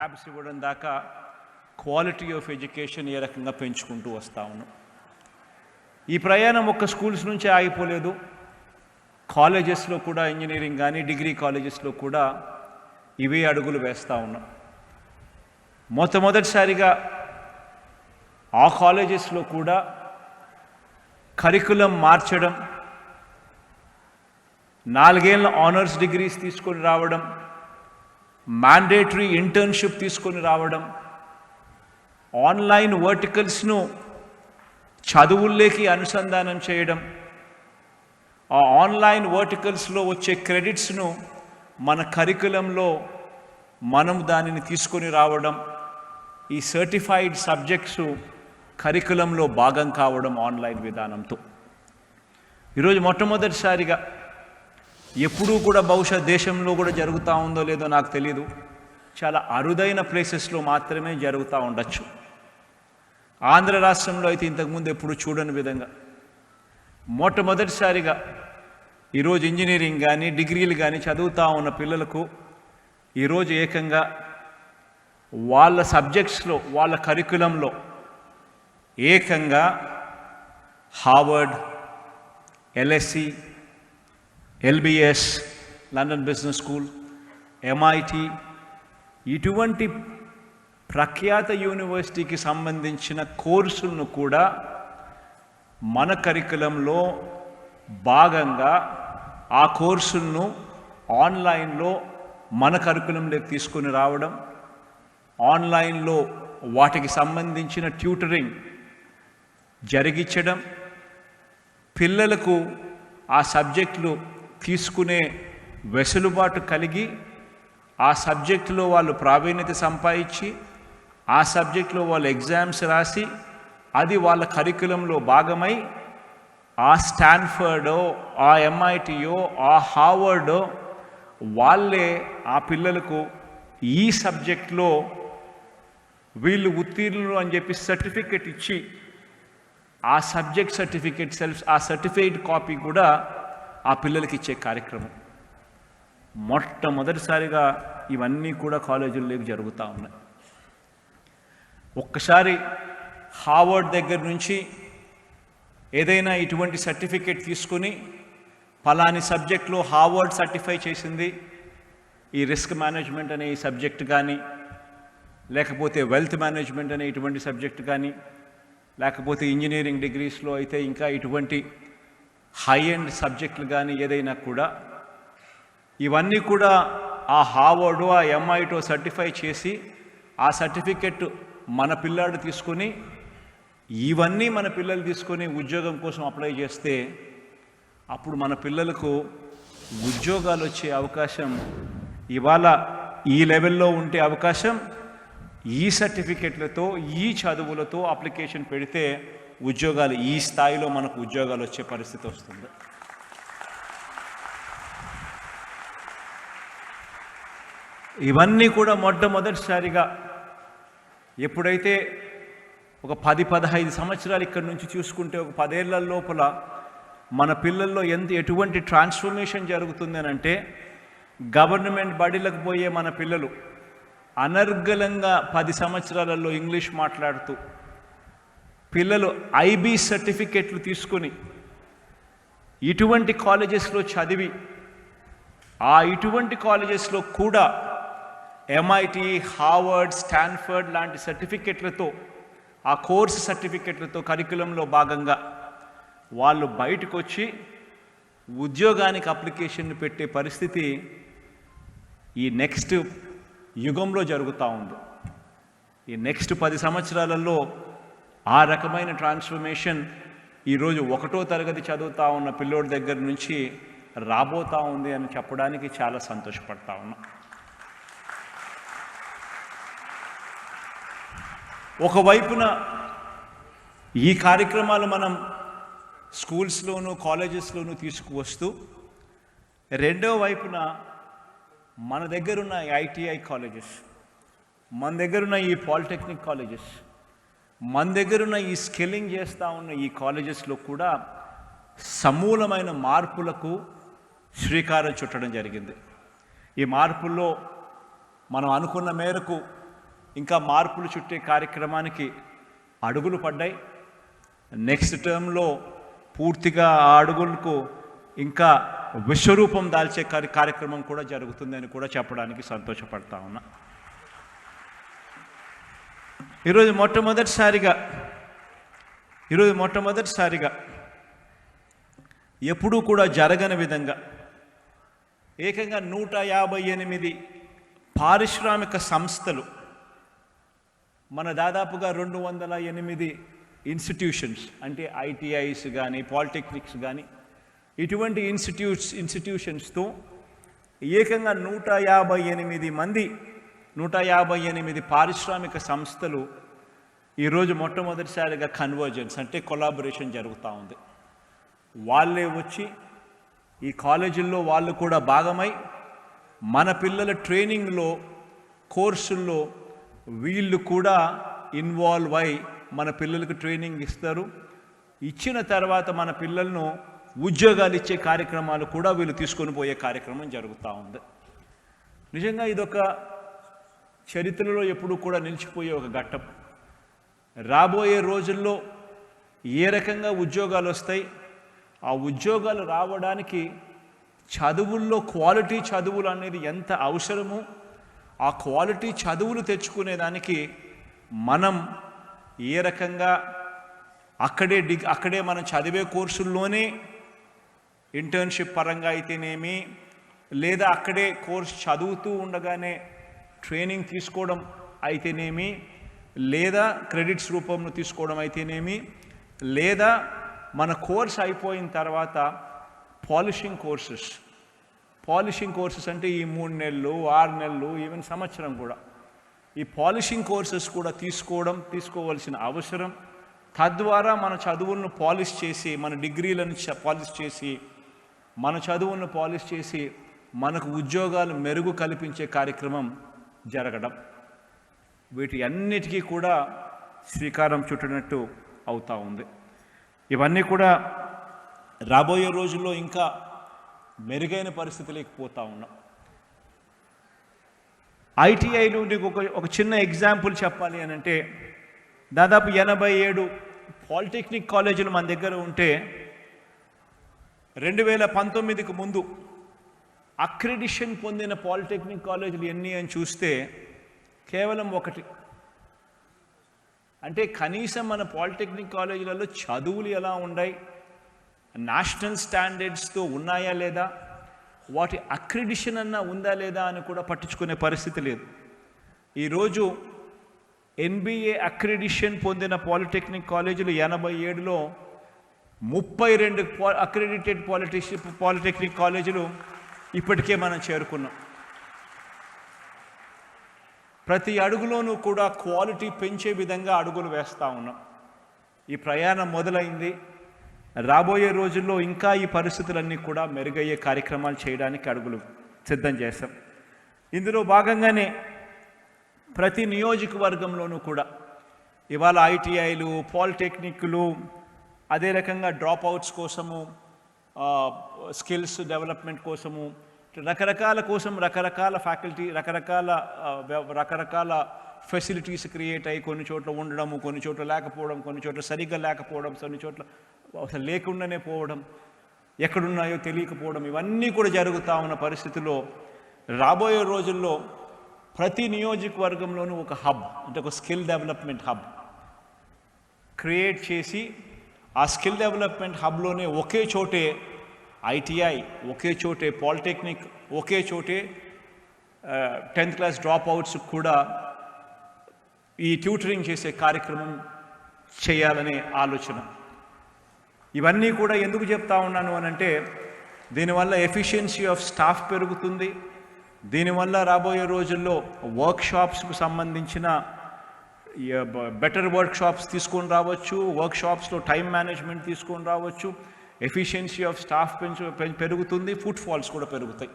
Labs ఇవ్వడం దాకా quality of education ఏ రకంగా పెంచుకుంటూ వస్తూ ఉన్నాం. ఈ ప్రయాణం ఒక్క స్కూల్స్ నుంచే ఆగిపోలేదు. కాలేజెస్లో కూడా ఇంజనీరింగ్ కానీ డిగ్రీ కాలేజెస్లో కూడా ఇవే అడుగులు వేస్తూ ఉన్నాం. మొట్టమొదటిసారిగా ఆ కాలేజెస్లో కూడా కరికులం మార్చడం, 4 ఏళ్ళ ఆనర్స్ డిగ్రీస్ తీసుకొని రావడం, మ్యాండేటరీ ఇంటర్న్షిప్ తీసుకొని రావడం, ఆన్లైన్ వర్టికల్స్ను చదువుల్లోకి అనుసంధానం చేయడం, ఆ ఆన్లైన్ వర్టికల్స్లో వచ్చే క్రెడిట్స్ను మన కరికులంలో మనం దానిని తీసుకొని రావడం, ఈ సర్టిఫైడ్ సబ్జెక్ట్స్ కరికులంలో భాగం కావడం ఆన్లైన్ విధానంతో. ఈరోజు మొట్టమొదటిసారిగా ఎప్పుడూ కూడా బహుశా దేశంలో కూడా జరుగుతూ ఉందో లేదో నాకు తెలియదు, చాలా అరుదైన ప్లేసెస్లో మాత్రమే జరుగుతూ ఉండొచ్చు. ఆంధ్ర రాష్ట్రంలో అయితే ఇంతకుముందు ఎప్పుడు చూడని విధంగా మొట్టమొదటిసారిగా ఈరోజు ఇంజనీరింగ్ కానీ డిగ్రీలు కానీ చదువుతూ ఉన్న పిల్లలకు ఈరోజు ఏకంగా వాళ్ళ సబ్జెక్ట్స్లో వాళ్ళ కరికులంలో ఏకంగా Harvard, LSE, LBS, London business school, MIT ఇటువంటి ప్రఖ్యాత యూనివర్సిటీకి సంబంధించిన కోర్సులను కూడా మన కరికులంలో భాగంగా ఆ కోర్సులను ఆన్లైన్లో మన కరికులంలోకి తీసుకొని రావడం, ఆన్లైన్లో వాటికి సంబంధించిన ట్యూటరింగ్ జరిగించడం, పిల్లలకు ఆ సబ్జెక్టులు తీసుకునే వెసులుబాటు కలిగి ఆ సబ్జెక్టులో వాళ్ళు ప్రావీణ్యత సంపాదించి ఆ సబ్జెక్టులో వాళ్ళు ఎగ్జామ్స్ రాసి అది వాళ్ళ కరికులంలో భాగమై ఆ స్టాన్ఫర్డో, ఆ MITయో, ఆ హార్వర్డో వాళ్ళే ఆ పిల్లలకు ఈ సబ్జెక్ట్లో వీళ్ళు ఉత్తీర్ణులు అని చెప్పి సర్టిఫికెట్ ఇచ్చి ఆ సబ్జెక్ట్ సర్టిఫికెట్ ఆ సర్టిఫైడ్ కాపీ కూడా ఆ పిల్లలకి ఇచ్చే కార్యక్రమం మొట్టమొదటిసారిగా ఇవన్నీ కూడా కాలేజీల్లోకి జరుగుతూ ఉన్నాయి. ఒక్కసారి హార్వర్డ్ దగ్గర నుంచి ఏదైనా ఇటువంటి సర్టిఫికెట్ తీసుకుని పలాని సబ్జెక్ట్లో హార్వర్డ్ సర్టిఫై చేసింది ఈ రిస్క్ మేనేజ్మెంట్ అనే ఈ సబ్జెక్ట్ కానీ, లేకపోతే వెల్త్ మేనేజ్మెంట్ అనే ఇటువంటి సబ్జెక్ట్ కానీ, లేకపోతే ఇంజనీరింగ్ డిగ్రీస్లో అయితే ఇంకా ఇటువంటి హై ఎండ్ సబ్జెక్టులు కానీ ఏదైనా కూడా ఇవన్నీ కూడా ఆ హార్వర్డ్, ఆ MIT సర్టిఫై చేసి ఆ సర్టిఫికెట్ మన పిల్లాడు తీసుకొని ఇవన్నీ మన పిల్లలు తీసుకొని ఉద్యోగం కోసం అప్లై చేస్తే అప్పుడు మన పిల్లలకు ఉద్యోగాలు వచ్చే అవకాశం ఇవాళ ఈ లెవెల్లో ఉంటే అవకాశం ఈ సర్టిఫికెట్లతో ఈ చదువులతో అప్లికేషన్ పెడితే ఉద్యోగాలు ఈ స్థాయిలో మనకు ఉద్యోగాలు వచ్చే పరిస్థితి వస్తుంది. ఇవన్నీ కూడా మొట్టమొదటిసారిగా ఎప్పుడైతే ఒక 10-15 సంవత్సరాలు ఇక్కడ నుంచి చూసుకుంటే ఒక 10 ఏళ్ల లోపల మన పిల్లల్లో ఎటువంటి ట్రాన్స్ఫర్మేషన్ జరుగుతుంది అని అంటే, గవర్నమెంట్ బడిలకు పోయే మన పిల్లలు అనర్గళంగా 10 సంవత్సరాలలో ఇంగ్లీష్ మాట్లాడుతూ పిల్లలు IB సర్టిఫికెట్లు తీసుకొని ఇటువంటి కాలేజెస్లో చదివి ఆ ఇటువంటి కాలేజెస్లో కూడా MIT, హార్వర్డ్, స్టాన్ఫర్డ్ లాంటి సర్టిఫికెట్లతో ఆ కోర్సు సర్టిఫికెట్లతో కరికులంలో భాగంగా వాళ్ళు బయటకు వచ్చి ఉద్యోగానికి అప్లికేషన్ పెట్టే పరిస్థితి ఈ నెక్స్ట్ యుగంలో జరుగుతూ ఉంది. ఈ నెక్స్ట్ 10 సంవత్సరాలలో ఆ రకమైన ట్రాన్స్ఫర్మేషన్ ఈరోజు 1వ తరగతి చదువుతూ ఉన్న పిల్లోడి దగ్గర నుంచి రాబోతూ ఉంది అని చెప్పడానికి చాలా సంతోషపడతా ఉన్నా. ఒకవైపున ఈ కార్యక్రమాలు మనం స్కూల్స్లోనూ కాలేజెస్లోనూ తీసుకువస్తూ, రెండో వైపున మన దగ్గరున్న ITI కాలేజెస్, మన దగ్గరున్న ఈ పాలిటెక్నిక్ కాలేజెస్, మన దగ్గరున్న ఈ స్కిల్లింగ్ చేస్తూ ఉన్న ఈ కాలేజెస్లో కూడా సమూలమైన మార్పులకు శ్రీకారం చుట్టడం జరిగింది. ఈ మార్పుల్లో మనం అనుకున్న మేరకు ఇంకా మార్పులు చుట్టే కార్యక్రమానికి అడుగులు పడ్డాయి. నెక్స్ట్ టర్మ్లో పూర్తిగా ఆ అడుగులకు ఇంకా విశ్వరూపం దాల్చే కార్యక్రమం కూడా జరుగుతుందని కూడా చెప్పడానికి సంతోషపడతా ఉన్నా. ఈరోజు మొట్టమొదటిసారిగా ఎప్పుడూ కూడా జరగని విధంగా ఏకంగా 158 పారిశ్రామిక సంస్థలు, మన దాదాపుగా 208 ఇన్స్టిట్యూషన్స్, అంటే ఐటీఐస్ కానీ పాలిటెక్నిక్స్ కానీ ఇటువంటి ఇన్స్టిట్యూషన్స్తో ఏకంగా 158 పారిశ్రామిక సంస్థలు ఈరోజు మొట్టమొదటిసారిగా కన్వర్జెన్స్ అంటే కొలాబరేషన్ జరుగుతూ ఉంది. వాళ్ళే వచ్చి ఈ కాలేజీల్లో వాళ్ళు కూడా భాగమై మన పిల్లల ట్రైనింగ్లో కోర్సుల్లో వీళ్ళు కూడా ఇన్వాల్వ్ అయి మన పిల్లలకు ట్రైనింగ్ ఇస్తారు. ఇచ్చిన తర్వాత మన పిల్లలను ఉద్యోగాలు ఇచ్చే కార్యక్రమాలు కూడా వీళ్ళు తీసుకొని పోయే కార్యక్రమం జరుగుతూ ఉంది. నిజంగా ఇదొక చరిత్రలో ఎప్పుడూ కూడా నిలిచిపోయే ఒక ఘట్టం. రాబోయే రోజుల్లో ఏ రకంగా ఉద్యోగాలు వస్తాయి, ఆ ఉద్యోగాలు రావడానికి చదువుల్లో క్వాలిటీ చదువులు అనేది ఎంత అవసరమో, ఆ క్వాలిటీ చదువులు తెచ్చుకునేదానికి మనం ఏ రకంగా అక్కడే మనం చదివే కోర్సుల్లోనే ఇంటర్న్షిప్ పరంగా అయితేనేమి, లేదా అక్కడే కోర్సు చదువుతూ ఉండగానే ట్రైనింగ్ తీసుకోవడం అయితేనేమి, లేదా క్రెడిట్స్ రూపంలో తీసుకోవడం అయితేనేమి, లేదా మన కోర్స్ అయిపోయిన తర్వాత పాలిషింగ్ కోర్సెస్ అంటే ఈ 3 నెలలు 6 నెలలు ఈవెన్ సంవత్సరం కూడా ఈ పాలిషింగ్ కోర్సెస్ కూడా తీసుకోవాల్సిన అవసరం. తద్వారా మన చదువులను పాలిష్ చేసి, మన డిగ్రీలను పాలిష్ చేసి, మన చదువులను పాలిష్ చేసి మనకు ఉద్యోగాలు మెరుగు కల్పించే కార్యక్రమం జరగడం, వీటి అన్నిటికీ కూడా శ్రీకారం చుట్టినట్టు అవుతూ ఉంది. ఇవన్నీ కూడా రాబోయే రోజుల్లో ఇంకా మెరుగైన పరిస్థితులకు పోతూ ఉన్నాం. ఐటీఐలు ఒక చిన్న ఎగ్జాంపుల్ చెప్పాలి అని అంటే, దాదాపు 87 పాలిటెక్నిక్ కాలేజీలు మన దగ్గర ఉంటే 2019కు ముందు అక్రిడిషన్ పొందిన పాలిటెక్నిక్ కాలేజీలు ఎన్ని అని చూస్తే కేవలం 1. అంటే కనీసం మన పాలిటెక్నిక్ కాలేజీలలో చదువులు ఎలా ఉన్నాయి, నేషనల్ స్టాండర్డ్స్తో ఉన్నాయా లేదా, వాటి అక్రిడిషన్ అన్నా ఉందా లేదా అని కూడా పట్టించుకునే పరిస్థితి లేదు. ఈరోజు NBA అక్రిడిషన్ పొందిన పాలిటెక్నిక్ కాలేజీలు 87లో 32 అక్రిడిటెడ్ పాలిటెక్నిక్ కాలేజీలు ఇప్పటికే మనం చేరుకున్నాం. ప్రతి అడుగులోనూ కూడా క్వాలిటీ పెంచే విధంగా అడుగులు వేస్తూ ఉన్నాం. ఈ ప్రయాణం మొదలైంది. రాబోయే రోజుల్లో ఇంకా ఈ పరిస్థితులన్నీ కూడా మెరుగయ్యే కార్యక్రమాలు చేయడానికి అడుగులు సిద్ధం చేస్తాం. ఇందులో భాగంగానే ప్రతి నియోజకవర్గంలోనూ కూడా ఇవాళ ఐటీఐలు, పాలిటెక్నిక్లు, అదే రకంగా డ్రాప్ అవుట్స్ కోసము, స్కిల్స్ డెవలప్మెంట్ కోసము, రకరకాల ఫ్యాకల్టీ, రకరకాల ఫెసిలిటీస్ క్రియేట్ అయ్యి కొన్ని చోట్ల ఉండడము, కొన్ని చోట్ల లేకపోవడం, కొన్ని చోట్ల సరిగ్గా లేకపోవడం, కొన్ని చోట్ల అసలు లేకుండానే పోవడం, ఎక్కడున్నాయో తెలియకపోవడం, ఇవన్నీ కూడా జరుగుతూ ఉన్న పరిస్థితిలో రాబోయే రోజుల్లో ప్రతి నియోజకవర్గంలోనూ ఒక హబ్, అంటే ఒక స్కిల్ డెవలప్మెంట్ హబ్ క్రియేట్ చేసి, ఆ స్కిల్ డెవలప్మెంట్ హబ్లోనే ఒకే చోటే ఐటీఐ, ఒకే చోటే పాలిటెక్నిక్, ఒకే చోటే 10th క్లాస్ డ్రాప్ అవుట్స్ కూడా ఈ ట్యూటరింగ్ చేసే కార్యక్రమం చేయాలనే ఆలోచన. ఇవన్నీ కూడా ఎందుకు చెప్తా ఉన్నాను అనంటే, దీనివల్ల ఎఫిషియన్సీ ఆఫ్ స్టాఫ్ పెరుగుతుంది. దీనివల్ల రాబోయే రోజుల్లో వర్క్షాప్స్కు సంబంధించిన బెటర్ వర్క్షాప్స్ తీసుకొని రావచ్చు, వర్క్షాప్స్లో టైం మేనేజ్మెంట్ తీసుకొని రావచ్చు, ఎఫిషియన్సీ ఆఫ్ స్టాఫ్ పెరుగుతుంది, ఫుట్ ఫాల్స్ కూడా పెరుగుతాయి.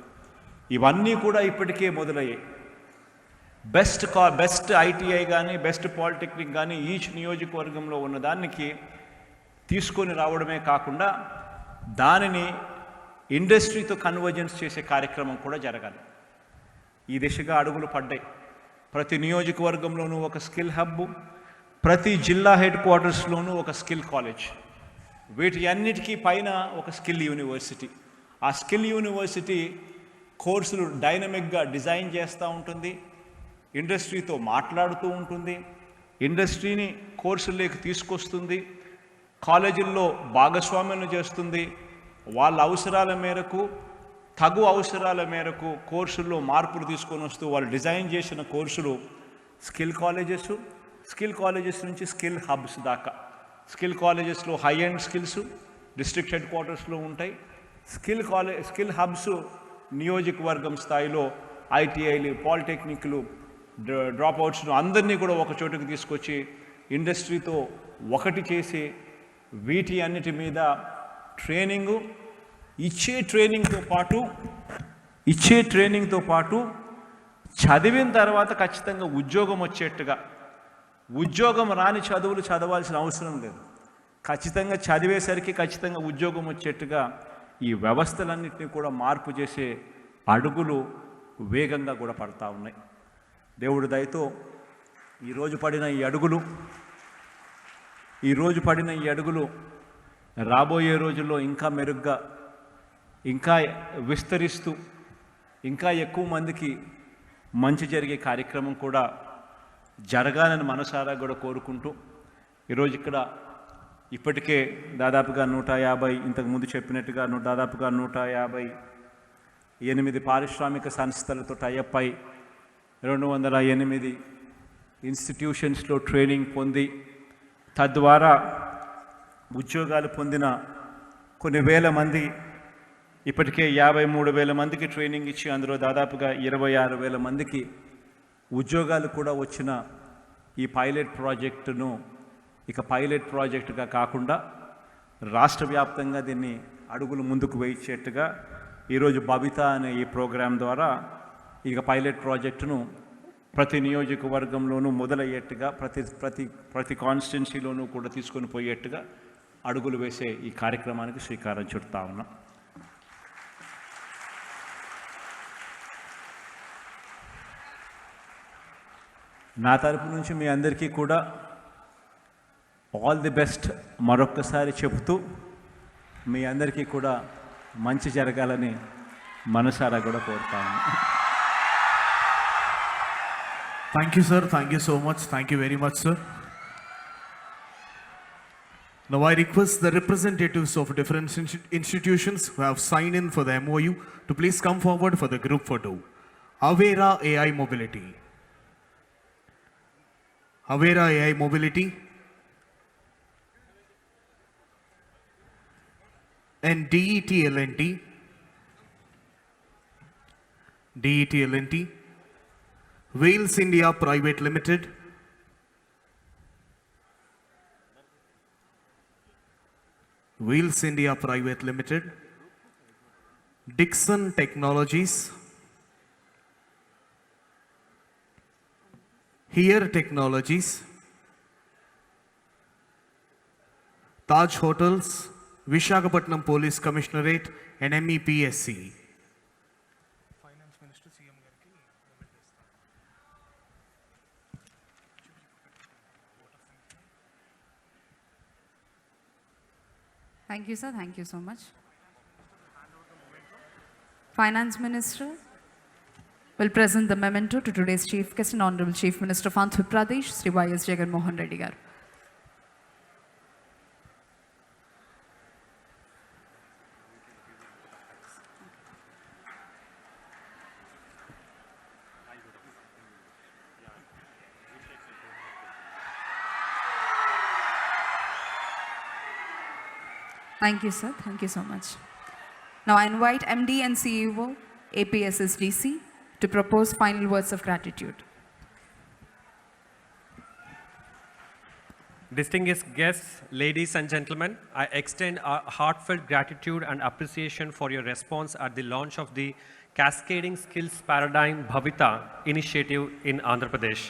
ఇవన్నీ కూడా ఇప్పటికే మొదలయ్యాయి. బెస్ట్ ఐటీఐ కానీ, బెస్ట్ పాలిటెక్నిక్ కానీ ఈచ్ నియోజకవర్గంలో ఉన్నదానికి తీసుకొని రావడమే కాకుండా దానిని ఇండస్ట్రీతో కన్వర్జెన్స్ చేసే కార్యక్రమం కూడా జరగాలి. ఈ దిశగా అడుగులు పడ్డాయి. ప్రతి నియోజకవర్గంలోనూ ఒక స్కిల్ హబ్, ప్రతి జిల్లా హెడ్ క్వార్టర్స్లోనూ ఒక స్కిల్ కాలేజ్, వీటి అన్నిటికీ పైన ఒక స్కిల్ యూనివర్సిటీ. ఆ స్కిల్ యూనివర్సిటీ కోర్సులు డైనమిక్గా డిజైన్ చేస్తూ ఉంటుంది, ఇండస్ట్రీతో మాట్లాడుతూ ఉంటుంది, ఇండస్ట్రీని కోర్సుల్లోకి తీసుకొస్తుంది, కాలేజీల్లో భాగస్వామ్యం చేస్తుంది. వాళ్ళ అవసరాల మేరకు, తగు అవసరాల మేరకు కోర్సుల్లో మార్పులు తీసుకొని వస్తూ వాళ్ళు డిజైన్ చేసిన కోర్సులు స్కిల్ కాలేజెస్ నుంచి స్కిల్ హబ్స్ దాకా. స్కిల్ కాలేజెస్లో high end skills district head క్వార్టర్స్లో ఉంటాయి. స్కిల్ హబ్స్ నియోజకవర్గం స్థాయిలో ఐటీఐలు, పాలిటెక్నిక్లు, డ్రాప్అవుట్స్ను అందరినీ కూడా ఒక చోటుకు తీసుకొచ్చి ఇండస్ట్రీతో ఒకటి చేసి వీటి అన్నిటి మీద ఇచ్చే ట్రైనింగ్తో పాటు చదివిన తర్వాత ఖచ్చితంగా ఉద్యోగం వచ్చేట్టుగా, ఉద్యోగం రాని చదువులు చదవాల్సిన అవసరం లేదు, ఖచ్చితంగా చదివేసరికి ఖచ్చితంగా ఉద్యోగం వచ్చేట్టుగా ఈ వ్యవస్థలన్నింటినీ కూడా మార్పు చేసే అడుగులు వేగంగా కూడా పడతా ఉన్నాయి. దేవుడి దయతో ఈరోజు పడిన ఈ అడుగులు రాబోయే రోజుల్లో ఇంకా మెరుగ్గా, ఇంకా విస్తరిస్తూ, ఇంకా ఎక్కువ మందికి మంచి జరిగే కార్యక్రమం కూడా జరగాలని మనసారా కూడా కోరుకుంటూ, ఈరోజు ఇక్కడ ఇప్పటికే దాదాపుగా 150, ఇంతకుముందు చెప్పినట్టుగా దాదాపుగా 158 పారిశ్రామిక సంస్థలతో టైఅప్ అయి 208 ఇన్స్టిట్యూషన్స్లో ట్రైనింగ్ పొంది తద్వారా ఉద్యోగాలు పొందిన కొన్ని వేల మంది, ఇప్పటికే 53,000 మందికి ట్రైనింగ్ ఇచ్చి అందులో దాదాపుగా 26,000 మందికి ఉద్యోగాలు కూడా వచ్చిన ఈ పైలట్ ప్రాజెక్టును ఇక పైలట్ ప్రాజెక్టుగా కాకుండా రాష్ట్ర వ్యాప్తంగా దీన్ని అడుగులు ముందుకు వేయించేట్టుగా ఈరోజు భవిత అనే ఈ ప్రోగ్రాం ద్వారా ఇక పైలట్ ప్రాజెక్టును ప్రతి నియోజకవర్గంలోనూ మొదలయ్యేట్టుగా, ప్రతి కాన్స్టిట్యున్సీలోనూ కూడా తీసుకొని పోయేట్టుగా అడుగులు వేసే ఈ కార్యక్రమానికి శ్రీకారం చుడతా ఉన్నాం. నా తరపు నుంచి మీ అందరికీ కూడా ఆల్ ది బెస్ట్ మరొక్కసారి చెబుతూ, మీ అందరికీ కూడా మంచి జరగాలని మనసారా కూడా కోరుతాను. Thank you, sir. Thank you so much. Thank you very much, sir. Now I request the representatives of different institutions who have signed in for the MOU to please come forward for the group photo. Avera AI Mobility. Avera AI Mobility and DET L&T, Wales India Private Limited, Dixon Technologies, Here Technologies, Taj Hotels, Visakhapatnam Police Commissionerate and MEPSC. Thank you, sir. Thank you so much. Finance Minister will present the memento to today's Chief Guest and Honorable Chief Minister of Andhra Pradesh, Sri Y.S. Jagan Mohan Reddy garu. Thank you, sir. Thank you so much. Now I invite MD and CEO, APSSDC, to propose final words of gratitude. Distinguished guests, ladies and gentlemen, I extend our heartfelt gratitude and appreciation for your response at the launch of the Cascading Skills Paradigm Bhavita initiative in Andhra Pradesh.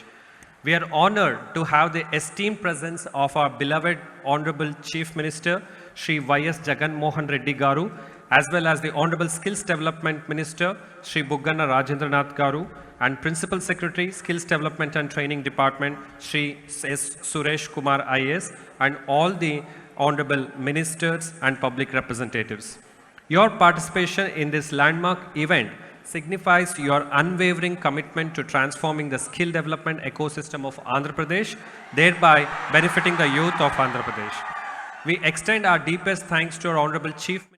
We are honored to have the esteemed presence of our beloved Honorable Chief Minister, Sri Y.S. Jagan Mohan Reddy garu, as well as the Honorable Skills Development Minister, Sri Bugganna Rajendranath Garu, and Principal Secretary, Skills Development and Training Department, Sri S. Suresh Kumar IAS, and all the Honorable Ministers and public representatives. Your participation in this landmark event signifies your unwavering commitment to transforming the skill development ecosystem of Andhra Pradesh, thereby benefiting the youth of Andhra Pradesh. We extend our deepest thanks to our Honorable Chief